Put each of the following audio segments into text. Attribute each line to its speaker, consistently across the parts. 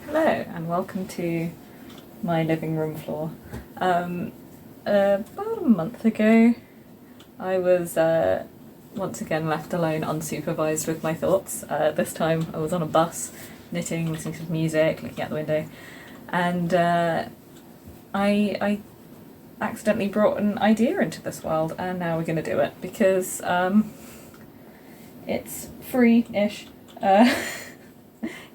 Speaker 1: Hello and welcome to my living room floor. About a month ago I was once again left alone unsupervised with my thoughts. This time I was on a bus, knitting, listening to music, looking out the window, and I accidentally brought an idea into this world, and now we're going to do it because it's free-ish.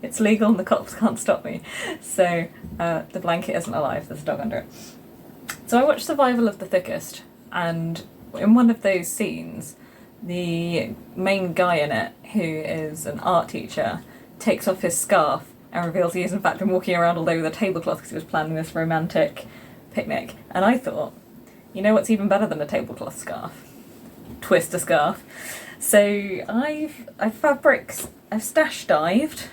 Speaker 1: It's legal and the cops can't stop me. So the blanket isn't alive, there's a dog under it. So I watched Survival of the Thickest, and in one of those scenes, the main guy in it, who is an art teacher, takes off his scarf and reveals he has in fact been walking around all over the tablecloth because he was planning this romantic picnic. And I thought, you know what's even better than a tablecloth scarf? Twist a scarf. So I've stash dived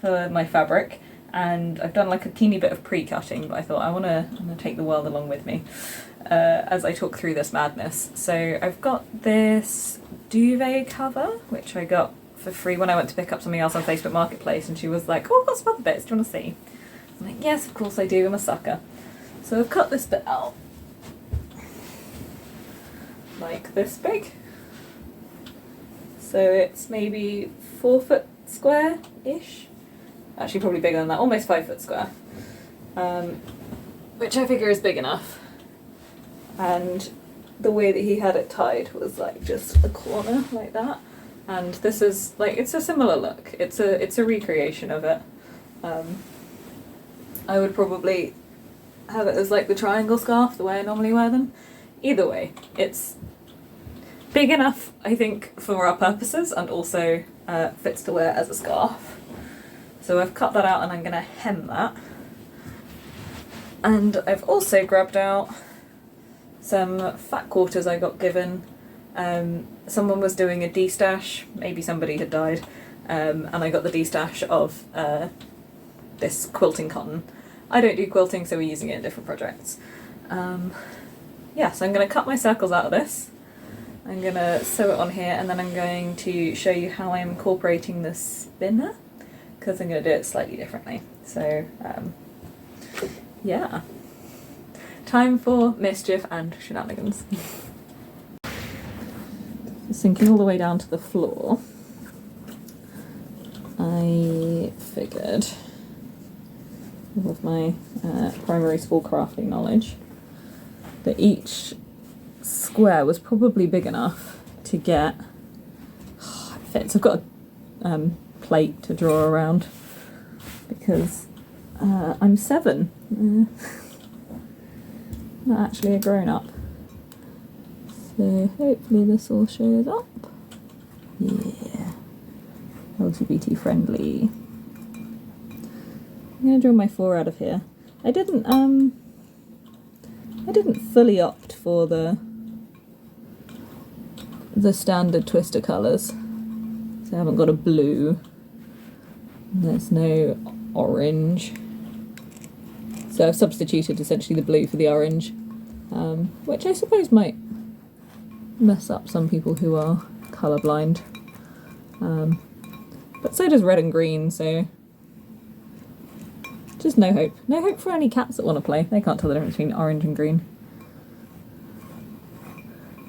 Speaker 1: for my fabric, and I've done like a teeny bit of pre-cutting, but I thought I'm gonna take the world along with me as I talk through this madness. So I've got this duvet cover, which I got for free when I went to pick up something else on Facebook Marketplace, and she was like, oh, I've got some other bits, do you want to see? I'm like, yes, of course I do, I'm a sucker. So I've cut this bit out, like this big. So it's maybe 4 foot square-ish. Actually probably bigger than that, almost 5 foot square. Which I figure is big enough. And the way that he had it tied was like just a corner like that. And this is like, it's a similar look. It's a recreation of it. I would probably have it as like the triangle scarf, the way I normally wear them. Either way, it's big enough, I think, for our purposes, and also fits to wear as a scarf. So I've cut that out and I'm going to hem that. And I've also grabbed out some fat quarters I got given. Someone was doing a de-stash, maybe somebody had died, and I got the de-stash of this quilting cotton. I don't do quilting, so we're using it in different projects. Yeah, so I'm going to cut my circles out of this. I'm going to sew it on here, and then I'm going to show you how I'm incorporating the spinner, because I'm going to do it slightly differently. So, yeah. Time for mischief and shenanigans. Sinking all the way down to the floor, I figured, with my primary school crafting knowledge, that each square was probably big enough to get it fits. I've got a plate to draw around because I'm 7, not actually a grown-up, so hopefully this all shows up. Yeah, LGBT friendly. I'm gonna draw my 4 out of here. I didn't fully opt for the standard twister colours. So I haven't got a blue. There's no orange. So I've substituted essentially the blue for the orange, which I suppose might mess up some people who are colourblind. But so does red and green, so just no hope. No hope for any cats that want to play. They can't tell the difference between orange and green.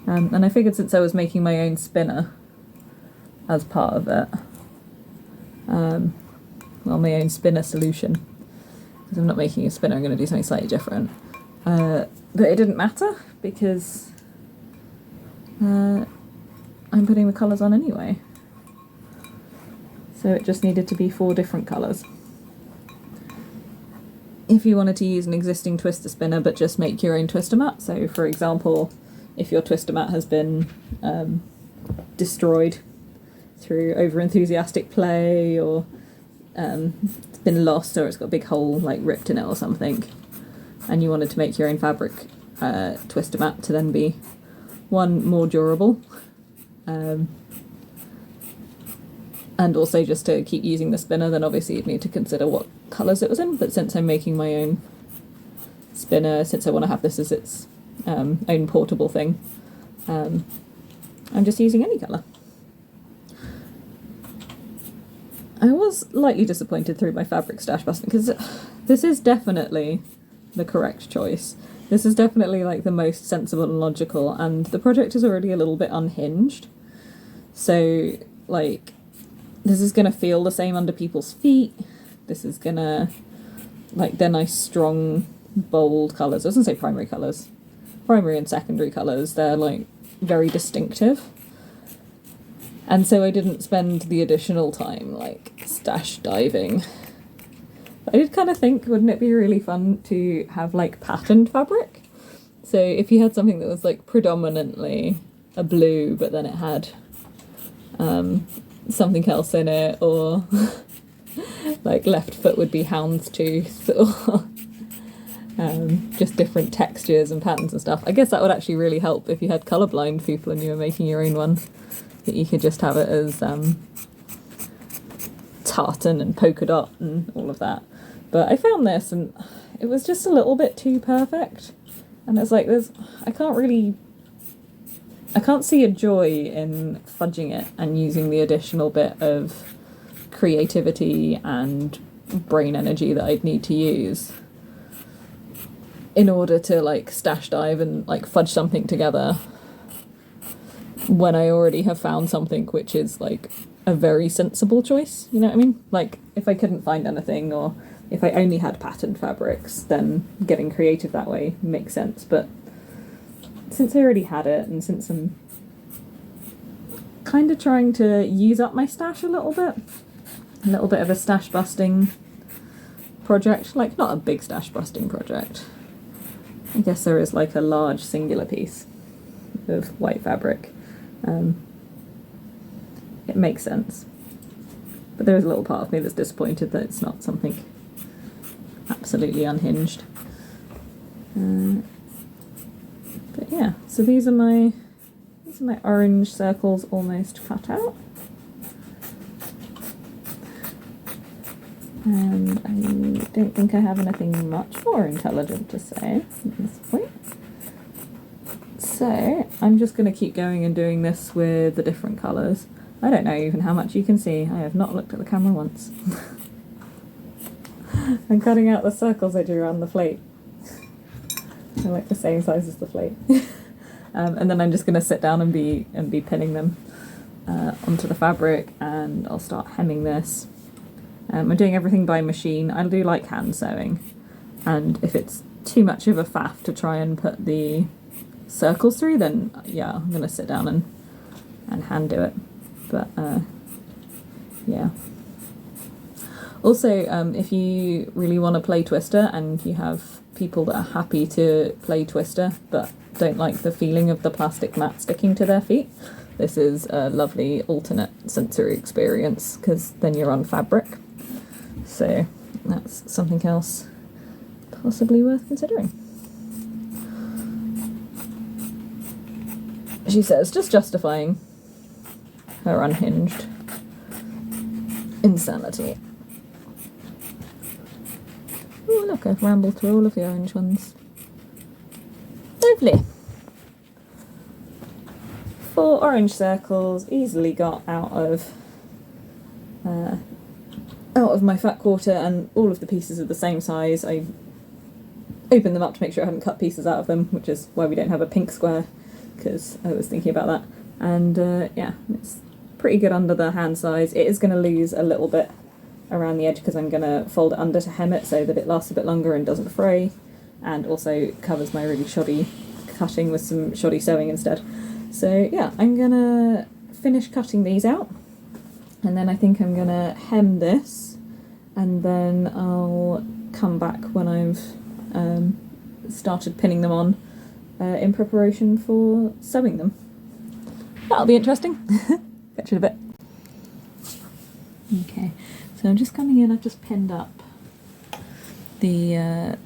Speaker 1: And I figured since I was making my own spinner as part of it, well, my own spinner solution, because I'm not making a spinner, I'm going to do something slightly different, that it didn't matter because I'm putting the colours on anyway. So it just needed to be 4 different colours. If you wanted to use an existing twister spinner but just make your own twister mat, so for example, if your twister mat has been destroyed through over-enthusiastic play, or it's been lost, or it's got a big hole like ripped in it or something, and you wanted to make your own fabric twister mat to then be, one, more durable, and also just to keep using the spinner, then obviously you'd need to consider what colours it was in. But since I'm making my own spinner, since I want to have this as its own portable thing, I'm just using any colour. I was slightly disappointed through my fabric stash busting, because this is definitely the correct choice. This is definitely like the most sensible and logical, and the project is already a little bit unhinged. So, like, this is going to feel the same under people's feet. This is going to, like, they're nice, strong, bold colours. I was going to say primary colours. Primary and secondary colours. They're, like, very distinctive. And so I didn't spend the additional time, like, stash diving. I did kind of think, wouldn't it be really fun to have, like, patterned fabric? So if you had something that was, like, predominantly a blue, but then it had something else in it, or like left foot would be houndstooth, or just different textures and patterns and stuff. I guess that would actually really help if you had colourblind people and you were making your own one, that you could just have it as tartan and polka dot and all of that. But I found this and it was just a little bit too perfect, and it's like I can't see a joy in fudging it and using the additional bit of creativity and brain energy that I'd need to use in order to, like, stash dive and, like, fudge something together when I already have found something which is, like, a very sensible choice, you know what I mean? Like, if I couldn't find anything, or if I only had patterned fabrics, then getting creative that way makes sense, but since I already had it, and since I'm kind of trying to use up my stash a little bit of a stash busting project, like, not a big stash busting project. I guess there is, like, a large singular piece of white fabric. It makes sense. But there is a little part of me that's disappointed that it's not something absolutely unhinged. But yeah, so these are my orange circles almost cut out. And I don't think I have anything much more intelligent to say at this point. So I'm just going to keep going and doing this with the different colours. I don't know even how much you can see. I have not looked at the camera once. I'm cutting out the circles I drew on the plate. They're like the same size as the plate. And then I'm just going to sit down and be pinning them onto the fabric, and I'll start hemming this. I'm doing everything by machine. I do like hand sewing, and if it's too much of a faff to try and put the circles through, then yeah, I'm going to sit down and hand do it. But yeah. Also, if you really want to play Twister and you have people that are happy to play Twister but don't like the feeling of the plastic mat sticking to their feet, this is a lovely alternate sensory experience, because then you're on fabric. So that's something else possibly worth considering. She says, just justifying her unhinged insanity. Oh look, I've rambled through all of the orange ones. Lovely. 4 orange circles, easily got out of my fat quarter, and all of the pieces are the same size. I opened them up to make sure I hadn't cut pieces out of them, which is why we don't have a pink square, because I was thinking about that. And yeah, it's pretty good under the hand size. It is going to lose a little bit around the edge because I'm going to fold it under to hem it so that it lasts a bit longer and doesn't fray, and also covers my really shoddy cutting with some shoddy sewing instead. So yeah, I'm going to finish cutting these out, and then I think I'm going to hem this, and then I'll come back when I've started pinning them on in preparation for sewing them. That'll be interesting. Catch you in a bit. Okay, so I'm just coming in, I've just pinned up the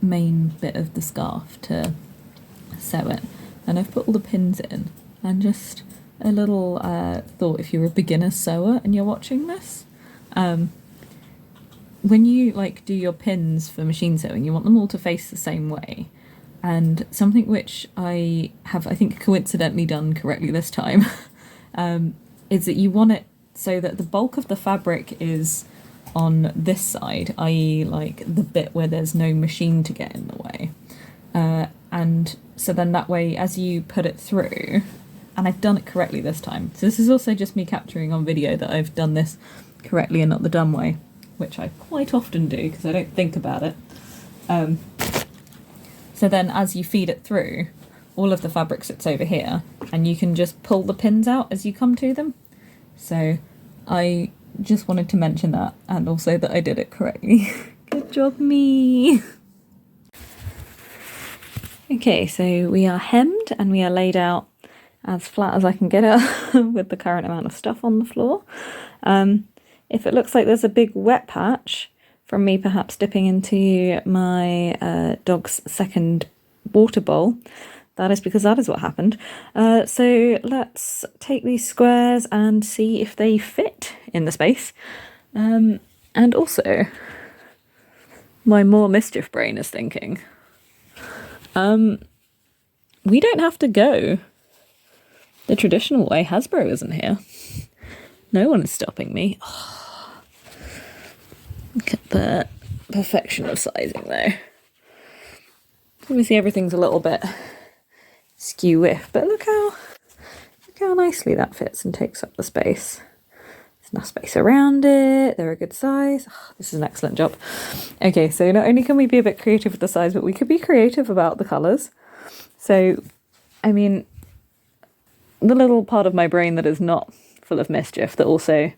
Speaker 1: main bit of the scarf to sew it, and I've put all the pins in, and just a little thought, if you're a beginner sewer and you're watching this, when you like do your pins for machine sewing, you want them all to face the same way. And something which I have, I think, coincidentally done correctly this time, is that you want it so that the bulk of the fabric is on this side, i.e. like the bit where there's no machine to get in the way. And so then that way, as you put it through, and I've done it correctly this time. So this is also just me capturing on video that I've done this correctly and not the dumb way, which I quite often do because I don't think about it. So then as you feed it through, all of the fabric sits over here and you can just pull the pins out as you come to them. So I just wanted to mention that, and also that I did it correctly. Good job, me! Okay, so we are hemmed and we are laid out as flat as I can get it with the current amount of stuff on the floor. If it looks like there's a big wet patch from me perhaps dipping into my dog's second water bowl, that is because that is what happened. So let's take these squares and see if they fit in the space. And also, my more mischief brain is thinking, we don't have to go the traditional way. Hasbro isn't here. No one is stopping me. Oh, look at the perfection of sizing though. Obviously everything's a little bit skew-iff, but look how nicely that fits and takes up the space. There's enough space around it, they're a good size. Oh, this is an excellent job. Okay, so not only can we be a bit creative with the size, but we could be creative about the colours. So, I mean, the little part of my brain that is not full of mischief, that also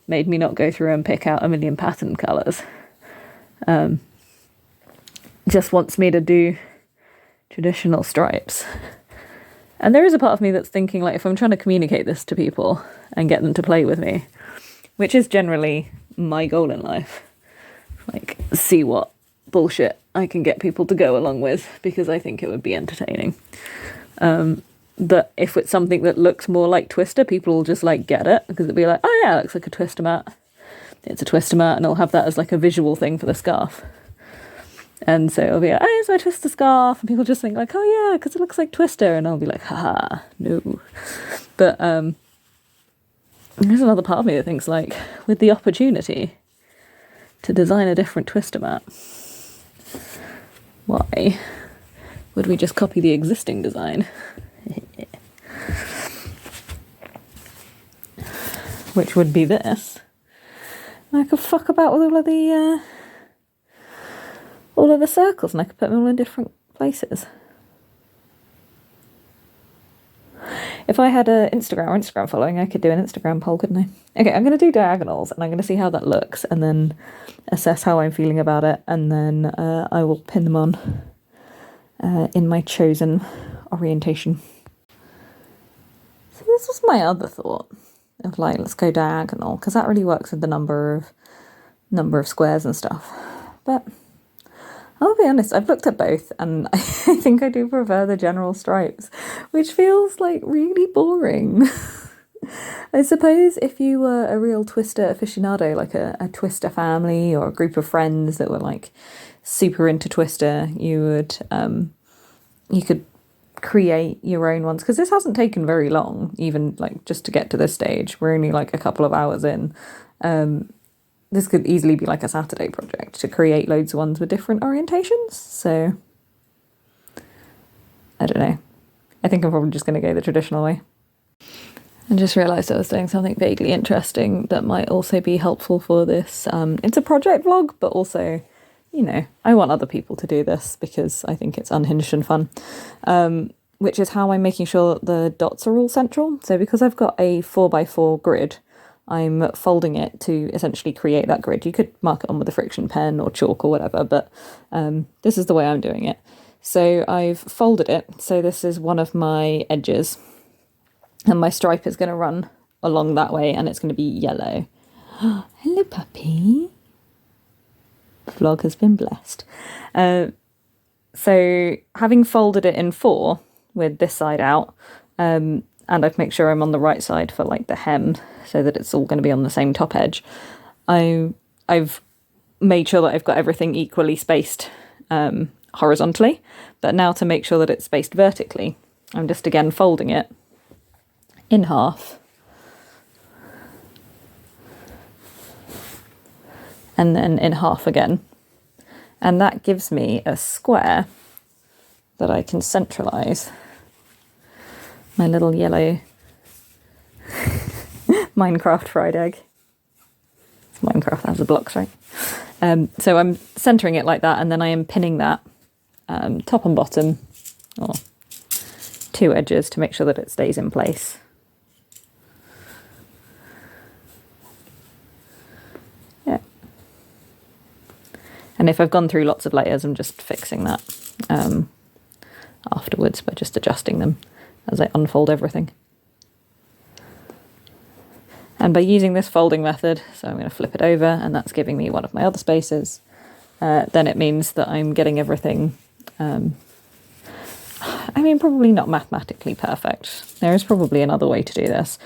Speaker 1: made me not go through and pick out a million pattern colours, just wants me to do traditional stripes. And there is a part of me that's thinking, like, if I'm trying to communicate this to people and get them to play with me, which is generally my goal in life, like, see what bullshit I can get people to go along with, because I think it would be entertaining. That if it's something that looks more like Twister, people will just, like, get it, because it'll be like, oh yeah, it looks like a Twister mat. It's a Twister mat, and I'll have that as, like, a visual thing for the scarf. And so it'll be like, oh, it's my Twister scarf, and people just think, like, oh yeah, because it looks like Twister, and I'll be like, haha, no. But there's another part of me that thinks, like, with the opportunity to design a different Twister mat, why would we just copy the existing design? Which would be this. And I could fuck about with all of the circles, and I could put them all in different places. If I had an Instagram following, I could do an Instagram poll, couldn't I? Okay, I'm going to do diagonals, and I'm going to see how that looks, and then assess how I'm feeling about it, and then I will pin them on in my chosen orientation. So this was my other thought of, like, let's go diagonal, because that really works with the number of squares and stuff. But I'll be honest, I've looked at both, and I think I do prefer the general stripes, which feels, like, really boring. I suppose if you were a real Twister aficionado, like a Twister family or a group of friends that were, like, super into Twister, you could create your own ones, because this hasn't taken very long, even, like, just to get to this stage. We're only, like, a couple of hours in. This could easily be like a Saturday project to create loads of ones with different orientations. So, I don't know. I think I'm probably just going to go the traditional way. I just realised I was doing something vaguely interesting that might also be helpful for this. It's a project vlog, but also, you know, I want other people to do this because I think it's unhinged and fun. Which is how I'm making sure that the dots are all central. So because I've got a 4x4 grid, I'm folding it to essentially create that grid. You could mark it on with a friction pen or chalk or whatever, but this is the way I'm doing it. So I've folded it, so this is one of my edges, and my stripe is going to run along that way, and it's going to be yellow. Hello, puppy. The vlog has been blessed. So having folded it in 4 with this side out, and I've made sure I'm on the right side for, like, the hem, so that it's all going to be on the same top edge. I've made sure that I've got everything equally spaced horizontally, but now to make sure that it's spaced vertically, I'm just again folding it in half and then in half again. And that gives me a square that I can centralise my little yellow Minecraft fried egg. It's Minecraft, that was the blocks, right? So I'm centering it like that, and then I am pinning that top and bottom, or two edges, to make sure that it stays in place. Yeah. And if I've gone through lots of layers, I'm just fixing that afterwards by just adjusting them as I unfold everything. And by using this folding method, so I'm going to flip it over, and that's giving me one of my other spaces, then it means that I'm getting everything, I mean, probably not mathematically perfect. There is probably another way to do this,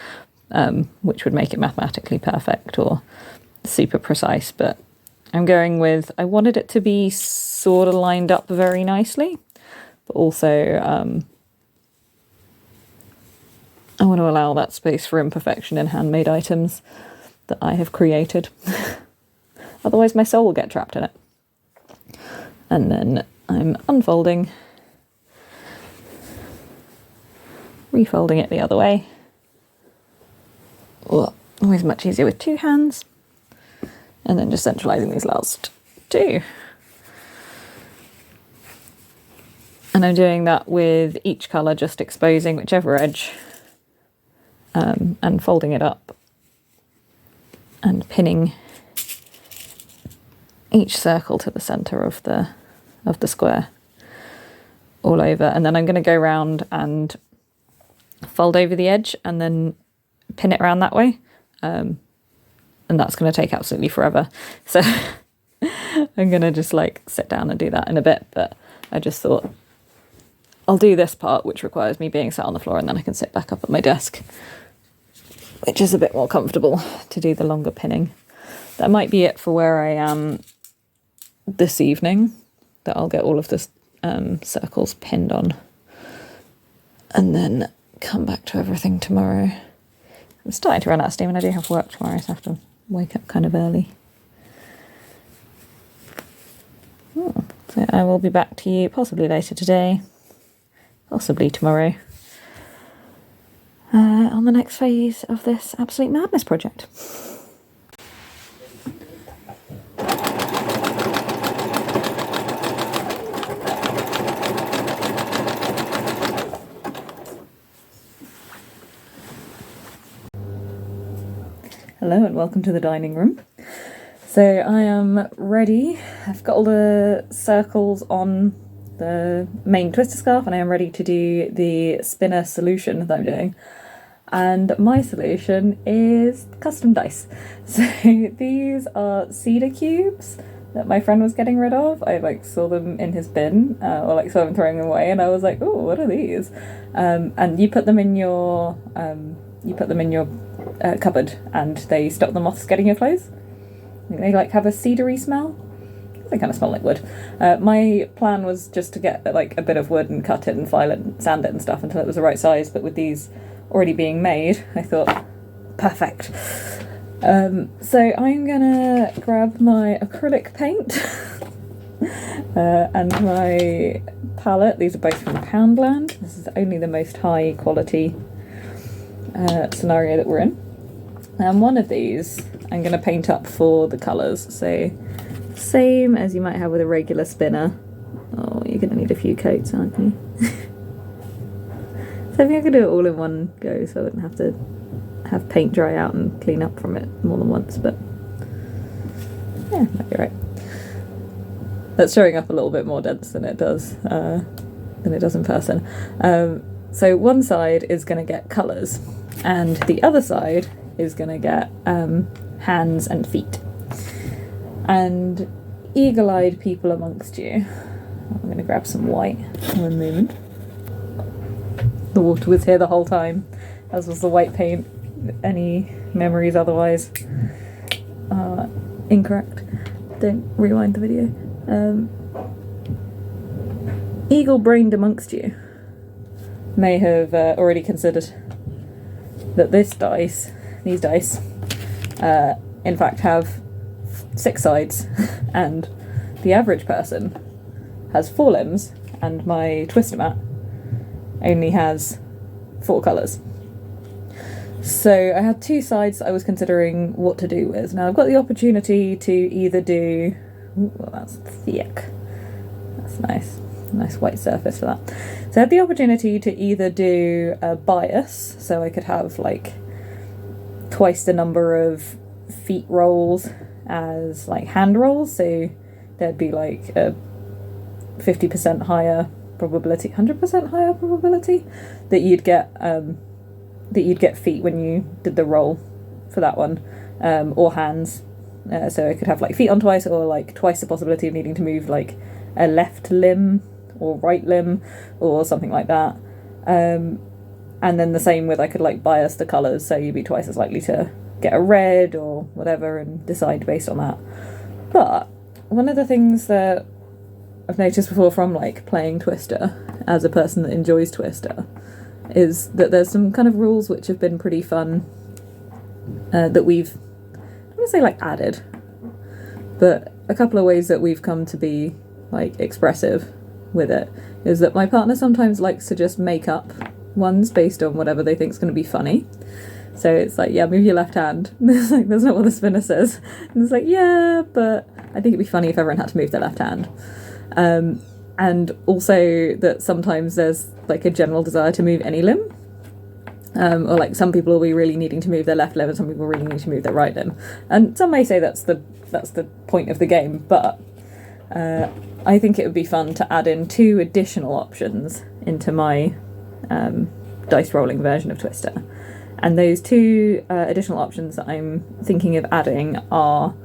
Speaker 1: which would make it mathematically perfect or super precise, but I'm going with, I wanted it to be sort of lined up very nicely, but also I want to allow that space for imperfection in handmade items that I have created. Otherwise my soul will get trapped in it. And then I'm unfolding, refolding it the other way. Oh, always much easier with two hands. And then just centralising these last two. And I'm doing that with each colour, just exposing whichever edge, and folding it up and pinning each circle to the centre of the square all over. And then I'm going to go round and fold over the edge and then pin it around that way, and that's going to take absolutely forever, so I'm going to just like sit down and do that in a bit. But I just thought I'll do this part, which requires me being sat on the floor, and then I can sit back up at my desk, which is a bit more comfortable to do the longer pinning. That might be it for where I am this evening, that I'll get all of the circles pinned on and then come back to everything tomorrow. I'm starting to run out of steam and I do have work tomorrow, so I have to wake up kind of early. So I will be back to you possibly later today, possibly tomorrow, on the next phase of this absolute madness project. Hello and welcome to the dining room. So I am ready. I've got all the circles on the main twister scarf and I am ready to do the spinner solution that I'm doing. And my solution is custom dice. So these are cedar cubes that my friend was getting rid of. I saw them in his bin, or saw him throwing them away, and I was like, oh, what are these? And you put them in your cupboard and they stop the moths getting your clothes. They have a cedary smell. They kind of smell like wood. My plan was just to get a bit of wood and cut it and file it and sand it and stuff until it was the right size, but with these already being made, I thought, perfect. So I'm gonna grab my acrylic paint and my palette. These are both from Poundland. This is only the most high quality scenario that we're in. And one of these I'm going to paint up for the colours, so same as you might have with a regular spinner. Oh, you're going to need a few coats, aren't you? So I think I could do it all in one go, so I wouldn't have to have paint dry out and clean up from it more than once, but yeah, might be right. That's showing up a little bit more dense than it does in person. So one side is going to get colours, and the other side is going to get hands and feet. And eagle-eyed people amongst you, I'm going to grab some white one moment. The water was here the whole time, as was the white paint. Any memories otherwise are incorrect. Don't rewind the video. Eagle-brained amongst you may have already considered that these dice, in fact, have 6 sides, and the average person has 4 limbs, and my twister mat only has 4 colours. So I had 2 sides that I was considering what to do with. Now I've got the opportunity to either do... Ooh, well, that's thick. That's nice. Nice white surface for that. So I had the opportunity to either do a bias, so I could have like twice the number of feet rolls as like hand rolls, so there'd be like a 50% higher probability, 100% higher probability that you'd get feet when you did the roll for that one, or hands. So I could have like feet on twice, or like twice the possibility of needing to move like a left limb or right limb or something like that. And then the same with, I could like bias the colours, so you'd be twice as likely to get a red or whatever and decide based on that. But one of the things that I've noticed before from like playing Twister as a person that enjoys Twister is that there's some kind of rules which have been pretty fun, that we've, I don't want to say like added, but a couple of ways that we've come to be like expressive with it is that my partner sometimes likes to just make up ones based on whatever they think is going to be funny. So it's like, yeah, move your left hand. It's like, that's not what the spinner says. And it's like, yeah, but I think it'd be funny if everyone had to move their left hand. And also that sometimes there's like a general desire to move any limb. Or like some people will be really needing to move their left limb and some people really need to move their right limb. And some may say that's the point of the game, but I think it would be fun to add in 2 additional options into my dice rolling version of Twister. And those 2 additional options that I'm thinking of adding are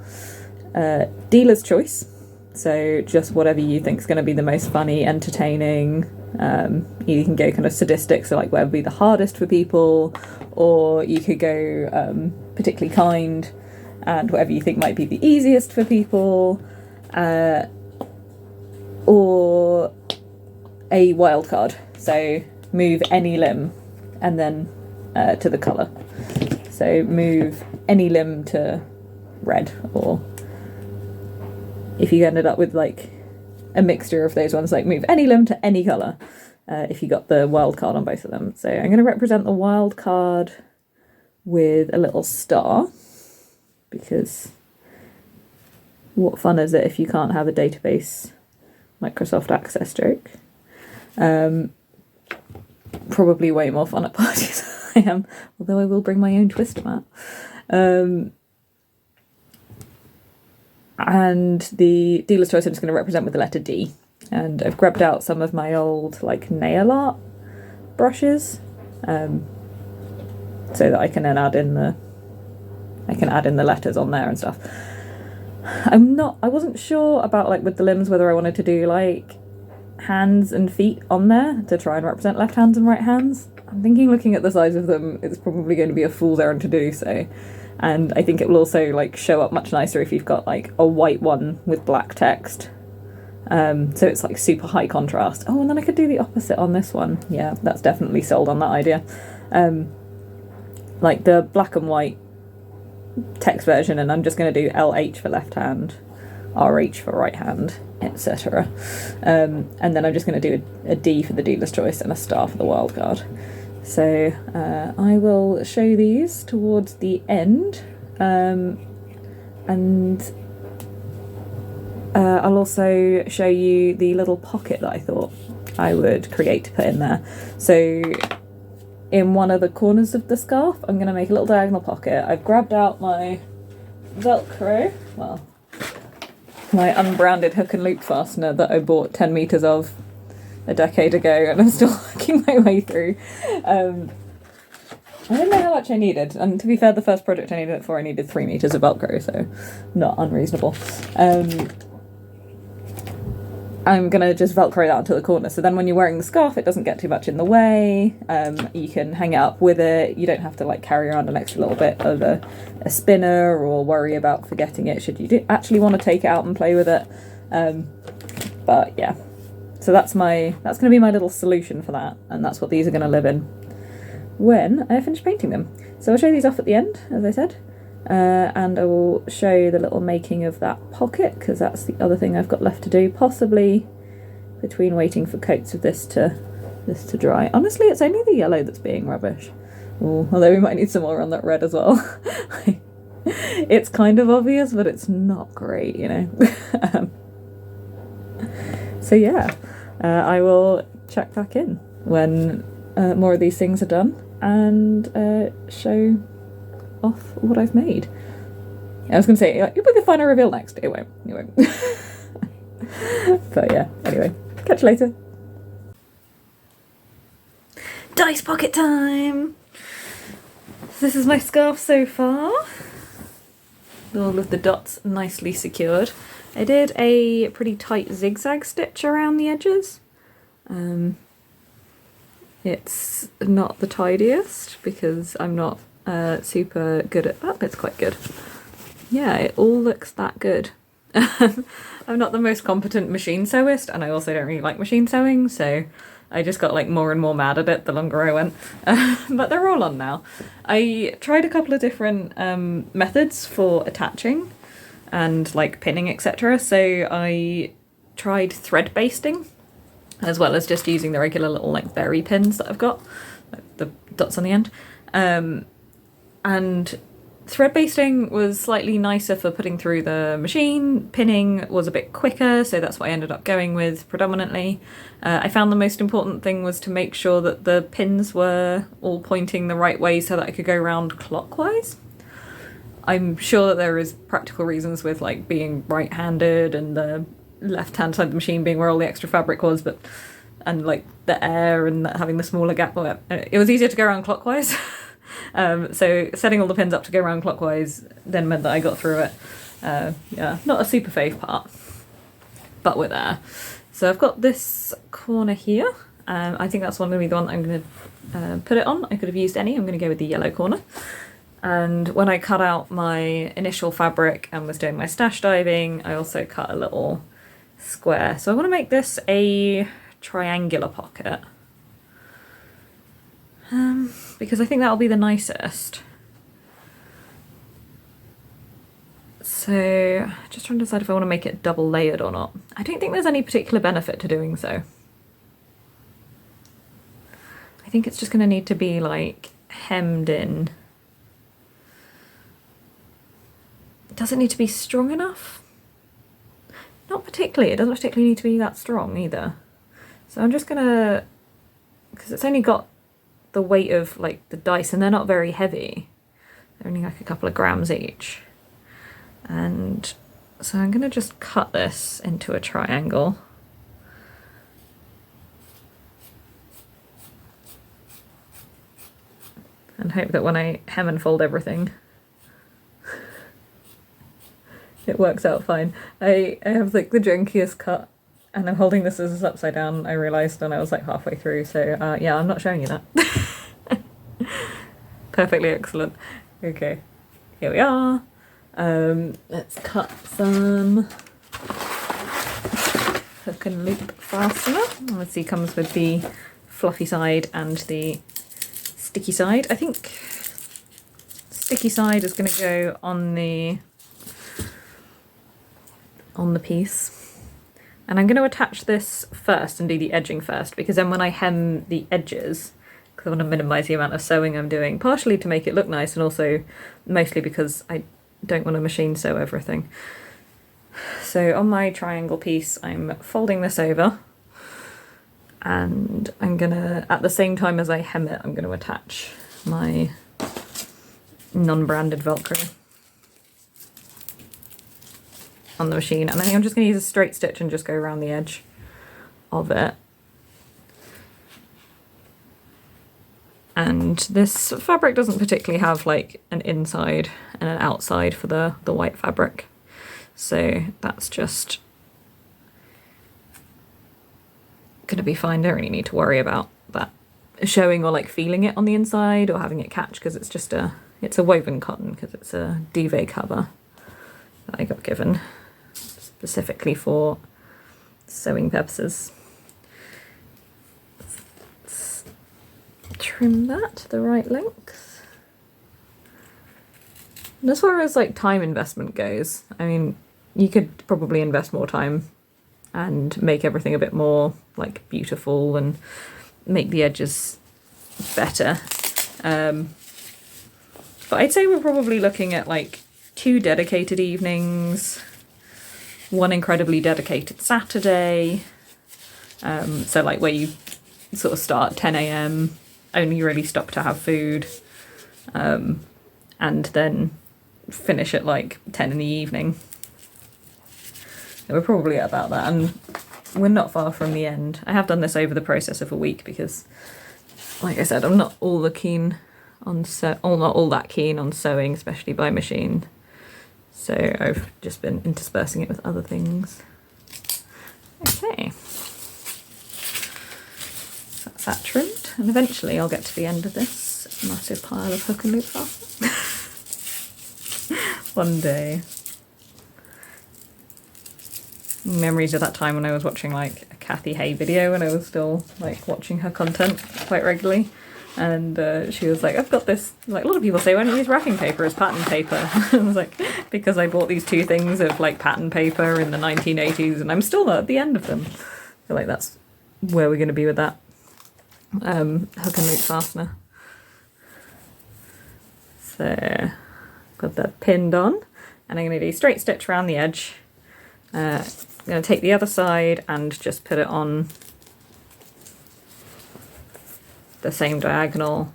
Speaker 1: dealer's choice. So just whatever you think is going to be the most funny, entertaining. You can go kind of sadistic, so like whatever would be the hardest for people, or you could go particularly kind and whatever you think might be the easiest for people. Or a wild card, so move any limb and then to the colour. So move any limb to red, or if you ended up with like a mixture of those ones, like move any limb to any colour, if you got the wild card on both of them. So I'm going to represent the wild card with a little star, because what fun is it if you can't have a database Microsoft Access stroke? Probably way more fun at parties than I am, although I will bring my own Twister mat. And the dealer's choice I'm just going to represent with the letter D. And I've grabbed out some of my old like nail art brushes, so that I can then add in the letters on there and stuff. I wasn't sure about like with the limbs whether I wanted to do like hands and feet on there to try and represent left hands and right hands. I'm thinking, looking at the size of them, it's probably going to be a fool's errand to do so. And I think it will also like show up much nicer if you've got like a white one with black text. So it's like super high contrast. Oh, and then I could do the opposite on this one. Yeah, that's definitely sold on that idea. Like the black and white text version, and I'm just going to do LH for left hand, RH for right hand, etc. And then I'm just going to do a D for the dealer's choice and a star for the wild card. So I will show these towards the end, and I'll also show you the little pocket that I thought I would create to put in there. So in one of the corners of the scarf, I'm going to make a little diagonal pocket. I've grabbed out my Velcro, well, my unbranded hook and loop fastener that I bought 10 metres of a decade ago, and I'm still working my way through. I didn't know how much I needed, and to be fair, the first project I needed it for, I needed 3 metres of Velcro, so not unreasonable. I'm going to just Velcro that onto the corner, so then when you're wearing the scarf it doesn't get too much in the way. You can hang it up with it, you don't have to like carry around an extra little bit of a spinner or worry about forgetting it should you actually want to take it out and play with it. But yeah, so that's going to be my little solution for that, and that's what these are going to live in when I finish painting them. So I'll show these off at the end, as I said. and I will show you the little making of that pocket, because that's the other thing I've got left to do, possibly between waiting for coats of this to dry. Honestly, it's only the yellow that's being rubbish. Ooh, although we might need some more on that red as well. It's kind of obvious, but it's not great, you know. So yeah, I will check back in when more of these things are done and show off what I've made. I was going to say, you'll be the final reveal next. It won't. But yeah, anyway, catch you later. Dice pocket time! This is my scarf so far. All of the dots nicely secured. I did a pretty tight zigzag stitch around the edges. It's not the tidiest because I'm not super good at that, but it's quite good. Yeah, it all looks that good. I'm not the most competent machine sewist, and I also don't really like machine sewing, so I just got like more and more mad at it the longer I went. But they're all on now. I tried a couple of different methods for attaching and like pinning, etc. So I tried thread basting, as well as just using the regular little like berry pins that I've got, like the dots on the end. And thread basting was slightly nicer for putting through the machine. Pinning was a bit quicker, so that's what I ended up going with predominantly. I found the most important thing was to make sure that the pins were all pointing the right way so that I could go around clockwise. I'm sure that there is practical reasons with like being right-handed and the left-hand side of the machine being where all the extra fabric was, but and like the air and having the smaller gap. It was easier to go around clockwise. So setting all the pins up to go around clockwise then meant that I got through it. Yeah, not a super fave part, but we're there. So I've got this corner here. I think that's going to be the one I'm going to put it on. I could have used any. I'm going to go with the yellow corner. And when I cut out my initial fabric and was doing my stash diving, I also cut a little square. So I want to make this a triangular pocket. Because I think that'll be the nicest. So just trying to decide if I want to make it double layered or not. I don't think there's any particular benefit to doing so. I think it's just going to need to be like hemmed in. Does it need to be strong enough? Not particularly. It doesn't particularly need to be that strong either. So I'm just gonna, because it's only got the weight of like the dice and they're not very heavy. They're only like a couple of grams each. And so I'm gonna just cut this into a triangle. And hope that when I hem and fold everything, it works out fine. I have like the junkiest cut, and I'm holding this as upside down, I realised when I was like halfway through, so yeah, I'm not showing you that. Perfectly excellent. Okay, here we are. Let's cut some hook and loop fastener. Let's see, comes with the fluffy side and the sticky side. I think sticky side is going to go on the piece, and I'm going to attach this first and do the edging first, because then when I hem the edges, because I want to minimise the amount of sewing I'm doing, partially to make it look nice and also mostly because I don't want to machine sew everything. So on my triangle piece I'm folding this over, and I'm gonna, at the same time as I hem it, I'm going to attach my non-branded Velcro on the machine, and I think I'm just going to use a straight stitch and just go around the edge of it. And this fabric doesn't particularly have like an inside and an outside for the white fabric, so that's just going to be fine. Don't really need to worry about that showing or like feeling it on the inside or having it catch, because it's just it's a woven cotton, because it's a duvet cover that I got given specifically for sewing purposes. Let's trim that to the right length. And as far as like time investment goes, I mean, you could probably invest more time and make everything a bit more like beautiful and make the edges better. But I'd say we're probably looking at like 2 dedicated evenings, 1 incredibly dedicated Saturday. So like where you sort of start 10 a.m, only really stop to have food, and then finish at like 10 in the evening. So we're probably at about that, and we're not far from the end. I have done this over the process of a week because, like I said, I'm not all that keen on sewing, especially by machine. So I've just been interspersing it with other things. Okay. So that's that trimmed, and eventually I'll get to the end of this massive pile of hook and loop fasteners. One day. Memories of that time when I was watching like a Kathy Hay video when I was still like watching her content quite regularly. And she was like, I've got this, like a lot of people say, why don't you use wrapping paper as pattern paper? I was like, because I bought these 2 things of like pattern paper in the 1980s and I'm still not at the end of them. I feel like that's where we're going to be with that hook and loop fastener. So got that pinned on, and I'm going to do straight stitch around the edge. I'm going to take the other side and just put it on the same diagonal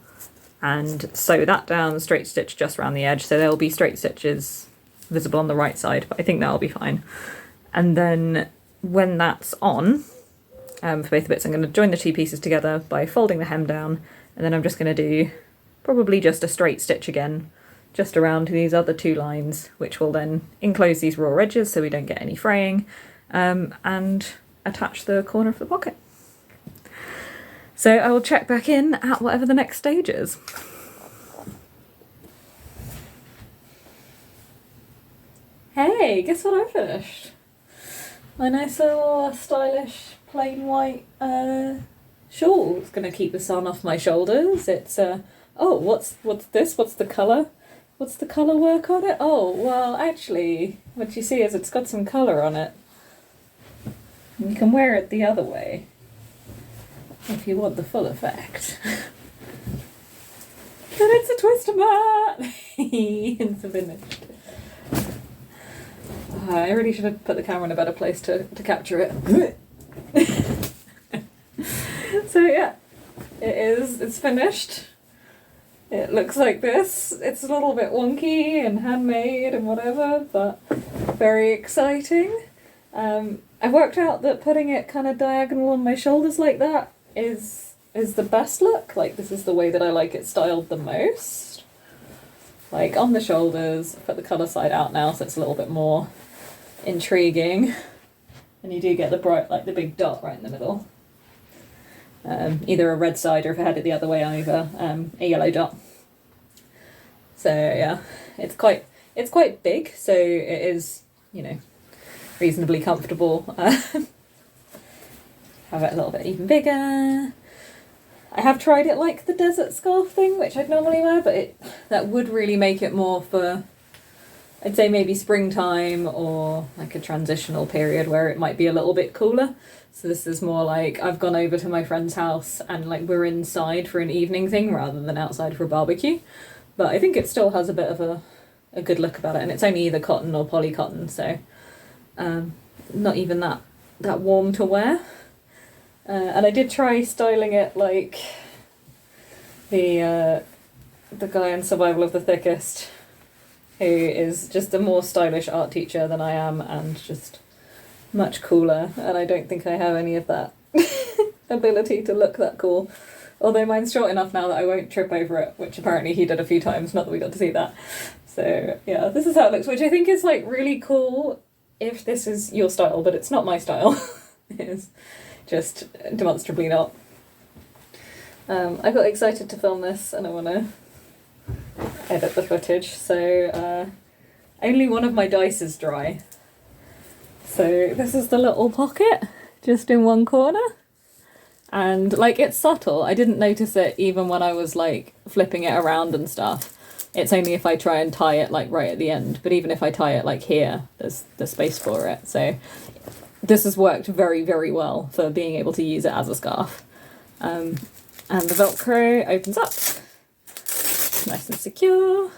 Speaker 1: and sew that down, straight stitch just around the edge, so there'll be straight stitches visible on the right side, but I think that'll be fine. And then when that's on, for both the bits, I'm going to join the 2 pieces together by folding the hem down, and then I'm just going to do probably just a straight stitch again just around these other 2 lines, which will then enclose these raw edges so we don't get any fraying, and attach the corner of the pocket. So I will check back in at whatever the next stage is. Hey, guess what I finished? My nice little stylish plain white shawl. It's going to keep the sun off my shoulders. It's oh, what's this? What's the colour? What's the colour work on it? Oh, well, actually, what you see is it's got some colour on it. You can wear it the other way if you want the full effect. But it's a twister mat! It's finished. I really should have put the camera in a better place to capture it. So yeah, it's finished. It looks like this. It's a little bit wonky and handmade and whatever, but very exciting. I've worked out that putting it kind of diagonal on my shoulders like that is the best look. Like, this is the way that I like it styled the most. Like, on the shoulders, put the colour side out now so it's a little bit more intriguing. And you do get the bright, like the big dot right in the middle. Either a red side, or if I had it the other way over, a yellow dot. So yeah, it's quite big, so it is, you know, reasonably comfortable. Have it a little bit even bigger. I have tried it like the desert scarf thing, which I'd normally wear, but that would really make it more for, I'd say maybe springtime or like a transitional period where it might be a little bit cooler. So this is more like I've gone over to my friend's house and like we're inside for an evening thing rather than outside for a barbecue. But I think it still has a bit of a good look about it, and it's only either cotton or poly cotton, so not even that warm to wear. And I did try styling it like the guy in Survival of the Thickest, who is just a more stylish art teacher than I am and just much cooler, and I don't think I have any of that ability to look that cool. Although mine's short enough now that I won't trip over it, which apparently he did a few times, not that we got to see that. So yeah, this is how it looks, which I think is like really cool if this is your style, but it's not my style. It's just demonstrably not. I got excited to film this and I want to edit the footage, so only one of my dice is dry. So this is the little pocket just in one corner, and like it's subtle. I didn't notice it even when I was like flipping it around and stuff. It's only if I try and tie it like right at the end, but even if I tie it like here, there's the space for it. So this has worked very, very well for being able to use it as a scarf. And the Velcro opens up, nice and secure.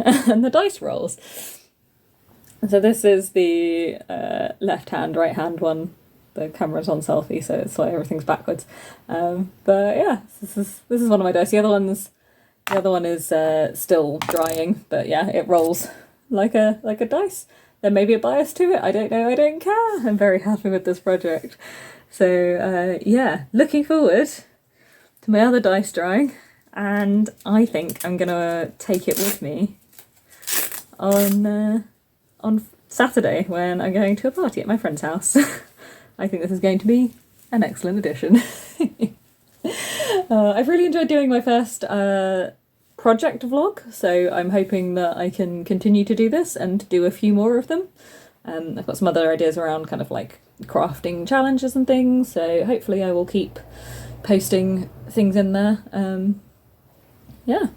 Speaker 1: And the dice rolls. So this is the left hand, right hand one. The camera's on selfie, so it's like everything's backwards. But yeah, this is one of my dice. The other one is still drying, but yeah, it rolls like a dice. There may be a bias to it. I don't know. I don't care. I'm very happy with this project. So yeah, looking forward to my other dice drying, and I think I'm gonna take it with me on Saturday when I'm going to a party at my friend's house. I think this is going to be an excellent addition. I've really enjoyed doing my first project vlog, so I'm hoping that I can continue to do this and do a few more of them. I've got some other ideas around kind of like crafting challenges and things, so hopefully I will keep posting things in there. Yeah,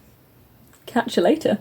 Speaker 1: catch you later.